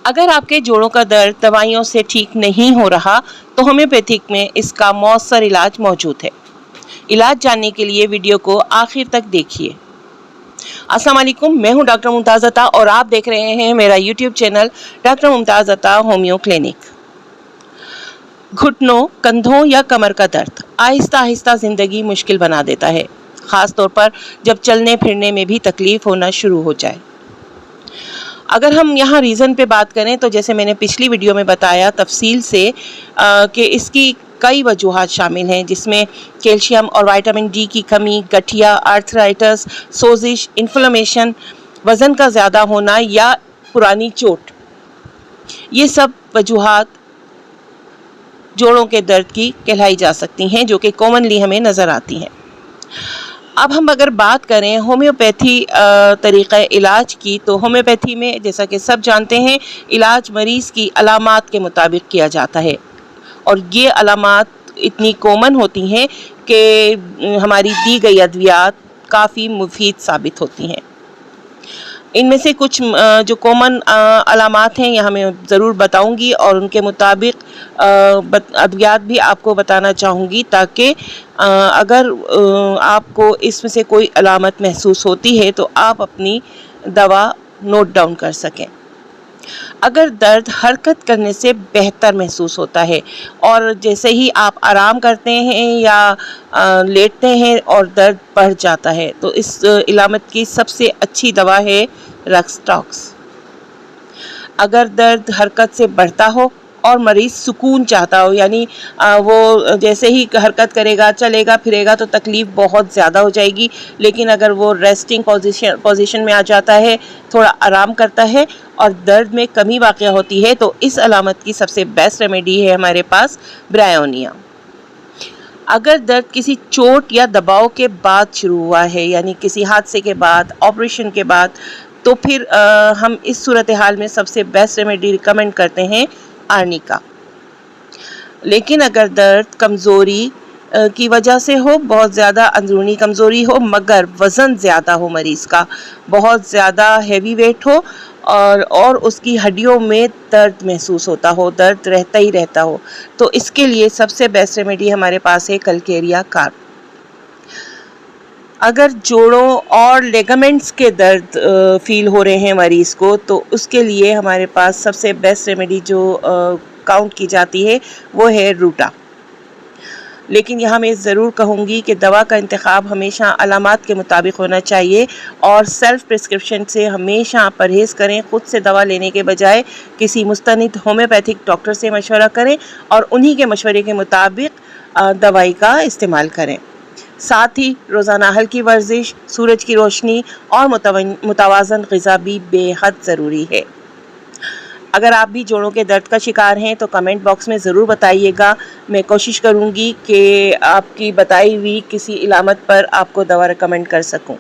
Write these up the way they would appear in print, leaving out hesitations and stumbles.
اگر آپ کے جوڑوں کا درد دوائیوں سے ٹھیک نہیں ہو رہا تو ہومیوپیتھک میں اس کا مؤثر علاج موجود ہے۔ علاج جاننے کے لیے ویڈیو کو آخر تک دیکھیے۔ السلام علیکم، میں ہوں ڈاکٹر ممتاز عطا اور آپ دیکھ رہے ہیں میرا یوٹیوب چینل ڈاکٹر ممتاز عطا ہومیو کلینک۔ گھٹنوں، کندھوں یا کمر کا درد آہستہ آہستہ زندگی مشکل بنا دیتا ہے، خاص طور پر جب چلنے پھرنے میں بھی تکلیف ہونا شروع ہو جائے۔ اگر ہم یہاں ریزن پہ بات کریں تو جیسے میں نے پچھلی ویڈیو میں بتایا تفصیل سے کہ اس کی کئی وجوہات شامل ہیں، جس میں کیلشیم اور وٹامن ڈی کی کمی، گٹھیا، آرتھرائٹس، سوزش، انفلمیشن، وزن کا زیادہ ہونا یا پرانی چوٹ، یہ سب وجوہات جوڑوں کے درد کی کہلائی جا سکتی ہیں، جو کہ کامنلی ہمیں نظر آتی ہیں۔ اب ہم اگر بات کریں ہومیوپیتھی طریقہ علاج کی، تو ہومیوپیتھی میں جیسا کہ سب جانتے ہیں علاج مریض کی علامات کے مطابق کیا جاتا ہے، اور یہ علامات اتنی کامن ہوتی ہیں کہ ہماری دی گئی ادویات کافی مفید ثابت ہوتی ہیں۔ ان میں سے کچھ جو کامن علامات ہیں یہ میں ضرور بتاؤں گی، اور ان کے مطابق ادویات بھی آپ کو بتانا چاہوں گی، تاکہ اگر آپ کو اس میں سے کوئی علامت محسوس ہوتی ہے تو آپ اپنی دوا نوٹ ڈاؤن کر سکیں۔ اگر درد حرکت کرنے سے بہتر محسوس ہوتا ہے اور جیسے ہی آپ آرام کرتے ہیں یا لیٹتے ہیں اور درد بڑھ جاتا ہے، تو اس علامت کی سب سے اچھی دوا ہے رکسٹاکس۔ اگر درد حرکت سے بڑھتا ہو اور مریض سکون چاہتا ہو، یعنی وہ جیسے ہی حرکت کرے گا، چلے گا، پھرے گا تو تکلیف بہت زیادہ ہو جائے گی، لیکن اگر وہ ریسٹنگ پوزیشن میں آ جاتا ہے، تھوڑا آرام کرتا ہے اور درد میں کمی واقع ہوتی ہے، تو اس علامت کی سب سے بیسٹ ریمیڈی ہے ہمارے پاس برائیونیا۔ اگر درد کسی چوٹ یا دباؤ کے بعد شروع ہوا ہے، یعنی کسی حادثے کے بعد، آپریشن کے بعد، تو پھر ہم اس صورتحال میں سب سے بیسٹ ریمیڈی ریکمینڈ کرتے ہیں آرنیکا۔ لیکن اگر درد کمزوری کی وجہ سے ہو، بہت زیادہ اندرونی کمزوری ہو، مگر وزن زیادہ ہو، مریض کا بہت زیادہ ہیوی ویٹ ہو اور اس کی ہڈیوں میں درد محسوس ہوتا ہو، درد رہتا ہی رہتا ہو، تو اس کے لیے سب سے بیسٹ ریمیڈی ہمارے پاس ہے کلکیریا کارپ۔ اگر جوڑوں اور لیگامنٹس کے درد فیل ہو رہے ہیں مریض کو، تو اس کے لیے ہمارے پاس سب سے بیسٹ ریمیڈی جو کاؤنٹ کی جاتی ہے وہ ہے روٹا۔ لیکن یہاں میں ضرور کہوں گی کہ دوا کا انتخاب ہمیشہ علامات کے مطابق ہونا چاہیے، اور سیلف پرسکرپشن سے ہمیشہ پرہیز کریں۔ خود سے دوا لینے کے بجائے کسی مستند ہومیوپیتھک ڈاکٹر سے مشورہ کریں اور انہی کے مشورے کے مطابق دوائی کا استعمال کریں۔ ساتھ ہی روزانہ ہلکی ورزش، سورج کی روشنی اور متوازن غذا بھی بے حد ضروری ہے۔ اگر آپ بھی جوڑوں کے درد کا شکار ہیں تو کمنٹ باکس میں ضرور بتائیے گا، میں کوشش کروں گی کہ آپ کی بتائی ہوئی کسی علامت پر آپ کو دوا ریکمینڈ کر سکوں۔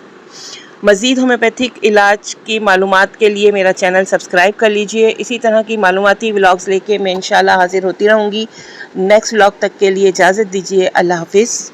مزید ہومیوپیتھک علاج کی معلومات کے لیے میرا چینل سبسکرائب کر لیجئے۔ اسی طرح کی معلوماتی ولاگز لے کے میں انشاءاللہ حاضر ہوتی رہوں گی۔ نیکسٹ ولاگ تک کے لیے اجازت دیجئے۔ اللہ حافظ۔